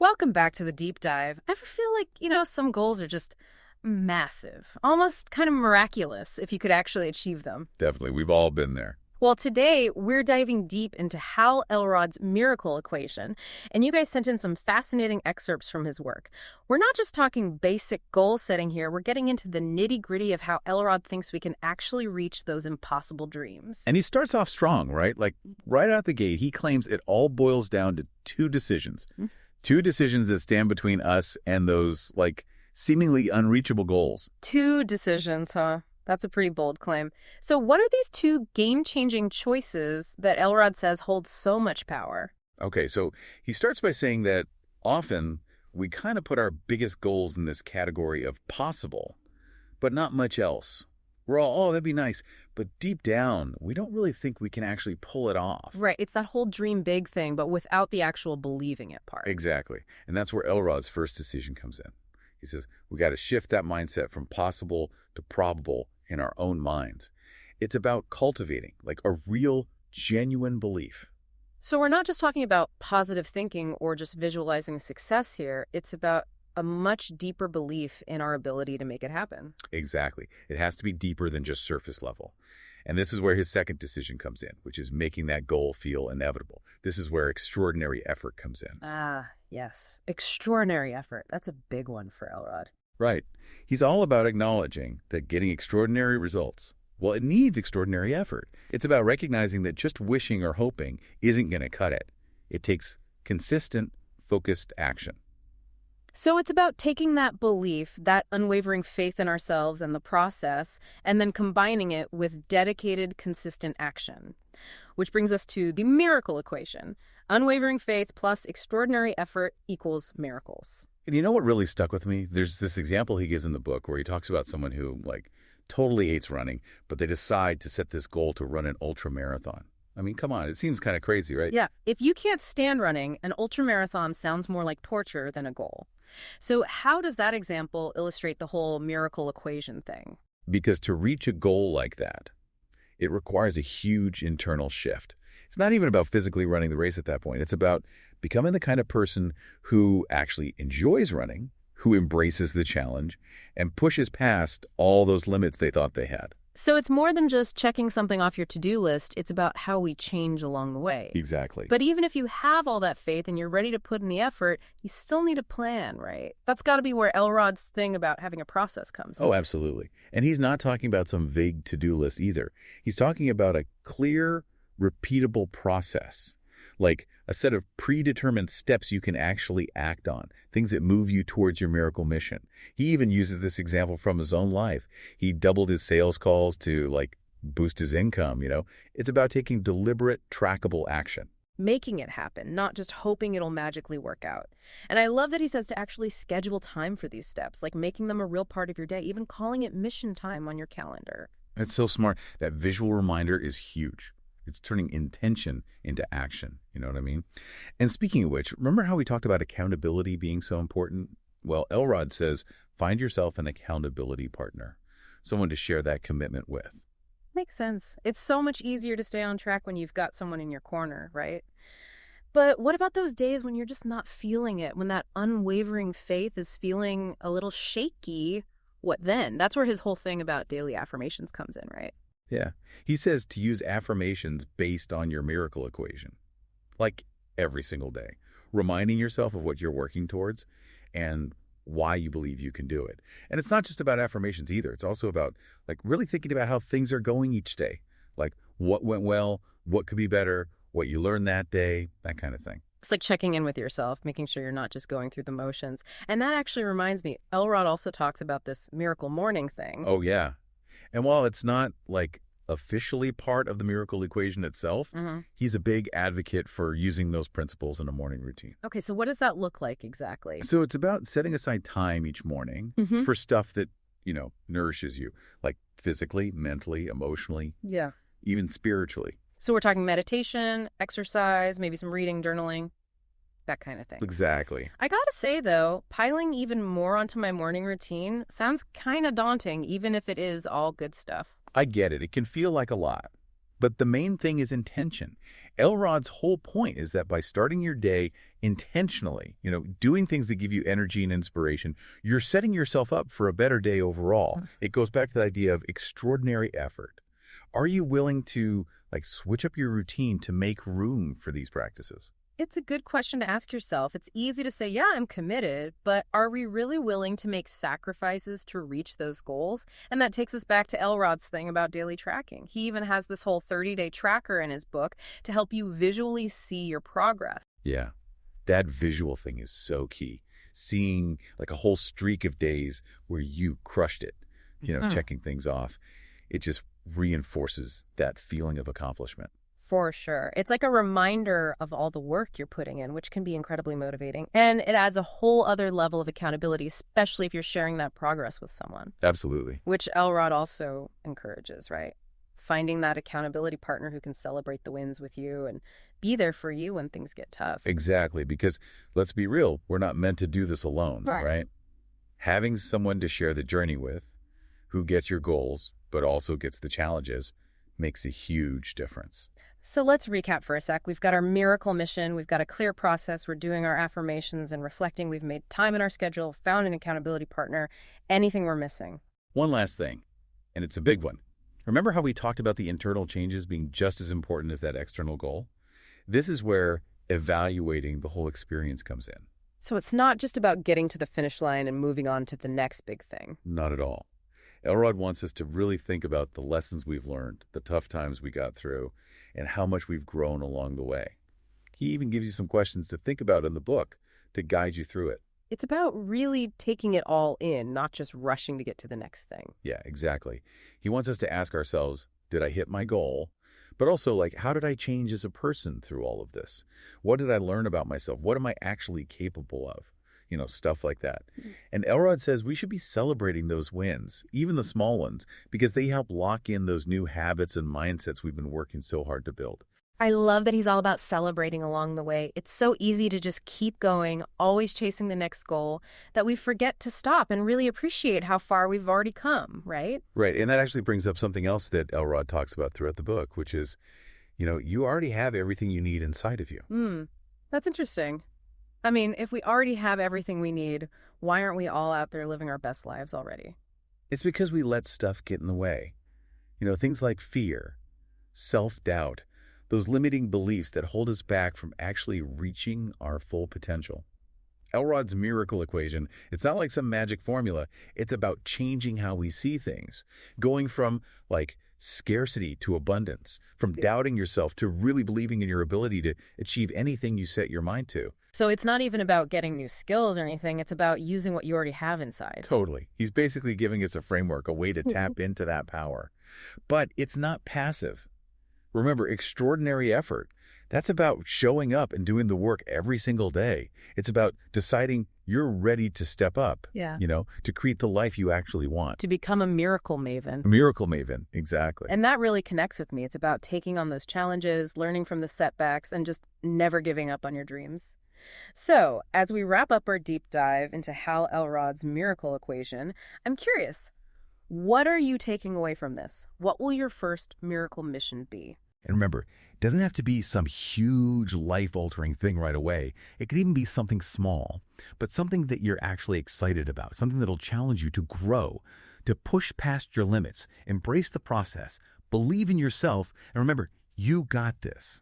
Welcome back to the deep dive. Ever feel like, some goals are just massive, almost kind of miraculous if you could actually achieve them? Definitely. We've all been there. Well, today we're diving deep into Hal Elrod's miracle equation, and you guys sent in some fascinating excerpts from his work. We're not just talking basic goal setting here, we're getting into the nitty-gritty of how Elrod thinks we can actually reach those impossible dreams. And he starts off strong, right? Like right out the gate, he claims it all boils down to two decisions. Two decisions that stand between us and those, seemingly unreachable goals. Two decisions, huh? That's a pretty bold claim. So what are these two game-changing choices that Elrod says hold so much power? Okay, so he starts by saying that often we kind of put our biggest goals in this category of possible, but not much else. We're all, that'd be nice. But deep down, we don't really think we can actually pull it off. Right. It's that whole dream big thing, but without the actual believing it part. Exactly. And that's where Elrod's first decision comes in. He says, we got to shift that mindset from possible to probable in our own minds. It's about cultivating, a real, genuine belief. So we're not just talking about positive thinking or just visualizing success here. It's about a much deeper belief in our ability to make it happen. Exactly. It has to be deeper than just surface level. And this is where his second decision comes in, which is making that goal feel inevitable. This is where extraordinary effort comes in. Ah, yes. Extraordinary effort. That's a big one for Elrod. Right. He's all about acknowledging that getting extraordinary results, well, it needs extraordinary effort. It's about recognizing that just wishing or hoping isn't going to cut it. It takes consistent, focused action. So it's about taking that belief, that unwavering faith in ourselves and the process, and then combining it with dedicated, consistent action. Which brings us to the miracle equation. Unwavering faith plus extraordinary effort equals miracles. And you know what really stuck with me? There's this example he gives in the book where he talks about someone who, totally hates running, but they decide to set this goal to run an ultra marathon. I mean, come on, it seems kind of crazy, right? Yeah, if you can't stand running, an ultramarathon sounds more like torture than a goal. So how does that example illustrate the whole miracle equation thing? Because to reach a goal like that, it requires a huge internal shift. It's not even about physically running the race at that point. It's about becoming the kind of person who actually enjoys running, who embraces the challenge, and pushes past all those limits they thought they had. So it's more than just checking something off your to-do list. It's about how we change along the way. Exactly. But even if you have all that faith and you're ready to put in the effort, you still need a plan, right? That's got to be where Elrod's thing about having a process comes in. Oh, absolutely. And he's not talking about some vague to-do list either. He's talking about a clear, repeatable process, like a set of predetermined steps you can actually act on, things that move you towards your miracle mission. He even uses this example from his own life. He doubled his sales calls to, boost his income, It's about taking deliberate, trackable action. Making it happen, not just hoping it'll magically work out. And I love that he says to actually schedule time for these steps, like making them a real part of your day, even calling it mission time on your calendar. It's so smart. That visual reminder is huge. It's turning intention into action. You know what I mean? And speaking of which, remember how we talked about accountability being so important? Well, Elrod says, find yourself an accountability partner, someone to share that commitment with. Makes sense. It's so much easier to stay on track when you've got someone in your corner, right? But what about those days when you're just not feeling it, when that unwavering faith is feeling a little shaky? What then? That's where his whole thing about daily affirmations comes in, right? Yeah. He says to use affirmations based on your miracle equation, every single day, reminding yourself of what you're working towards and why you believe you can do it. And it's not just about affirmations either. It's also about really thinking about how things are going each day, what went well, what could be better, what you learned that day, that kind of thing. It's like checking in with yourself, making sure you're not just going through the motions. And that actually reminds me, Elrod also talks about this miracle morning thing. Oh, yeah. And while it's not officially part of the miracle equation itself, he's a big advocate for using those principles in a morning routine. Okay, so what does that look like exactly? So it's about setting aside time each morning for stuff that, nourishes you, physically, mentally, emotionally, even spiritually. So we're talking meditation, exercise, maybe some reading, journaling, that kind of thing. Exactly. I gotta say, though, piling even more onto my morning routine sounds kind of daunting, even if it is all good stuff. I get it. It can feel like a lot. But the main thing is intention. Elrod's whole point is that by starting your day intentionally, doing things that give you energy and inspiration, you're setting yourself up for a better day overall. It goes back to the idea of extraordinary effort. Are you willing to switch up your routine to make room for these practices? It's a good question to ask yourself. It's easy to say, yeah, I'm committed, but are we really willing to make sacrifices to reach those goals? And that takes us back to Elrod's thing about daily tracking. He even has this whole 30-day tracker in his book to help you visually see your progress. Yeah, that visual thing is so key. Seeing a whole streak of days where you crushed it, checking things off. It just reinforces that feeling of accomplishment. For sure. It's like a reminder of all the work you're putting in, which can be incredibly motivating. And it adds a whole other level of accountability, especially if you're sharing that progress with someone. Absolutely. Which Elrod also encourages, right? Finding that accountability partner who can celebrate the wins with you and be there for you when things get tough. Exactly. Because let's be real, we're not meant to do this alone, right? Having someone to share the journey with, who gets your goals, but also gets the challenges, makes a huge difference. So let's recap for a sec. We've got our miracle mission. We've got a clear process. We're doing our affirmations and reflecting. We've made time in our schedule, found an accountability partner. Anything we're missing? One last thing, and it's a big one. Remember how we talked about the internal changes being just as important as that external goal? This is where evaluating the whole experience comes in. So it's not just about getting to the finish line and moving on to the next big thing. Not at all. Elrod wants us to really think about the lessons we've learned, the tough times we got through, and how much we've grown along the way. He even gives you some questions to think about in the book to guide you through it. It's about really taking it all in, not just rushing to get to the next thing. Yeah, exactly. He wants us to ask ourselves, did I hit my goal? But also, how did I change as a person through all of this? What did I learn about myself? What am I actually capable of? Stuff like that. And Elrod says we should be celebrating those wins, even the small ones, because they help lock in those new habits and mindsets we've been working so hard to build. I love that he's all about celebrating along the way. It's so easy to just keep going, always chasing the next goal, that we forget to stop and really appreciate how far we've already come, right? Right. And that actually brings up something else that Elrod talks about throughout the book, which is, you already have everything you need inside of you. That's interesting. I mean, if we already have everything we need, why aren't we all out there living our best lives already? It's because we let stuff get in the way. Things like fear, self-doubt, those limiting beliefs that hold us back from actually reaching our full potential. Elrod's miracle equation, it's not like some magic formula. It's about changing how we see things, going from scarcity to abundance, from doubting yourself to really believing in your ability to achieve anything you set your mind to. So it's not even about getting new skills or anything. It's about using what you already have inside. Totally. He's basically giving us a framework, a way to tap into that power. But it's not passive. Remember, extraordinary effort. That's about showing up and doing the work every single day. It's about deciding you're ready to step up, to create the life you actually want. To become a miracle maven. A miracle maven, exactly. And that really connects with me. It's about taking on those challenges, learning from the setbacks, and just never giving up on your dreams. So, as we wrap up our deep dive into Hal Elrod's miracle equation, I'm curious, what are you taking away from this? What will your first miracle mission be? And remember, it doesn't have to be some huge life-altering thing right away. It could even be something small, but something that you're actually excited about, something that'll challenge you to grow, to push past your limits, embrace the process, believe in yourself, and remember, you got this.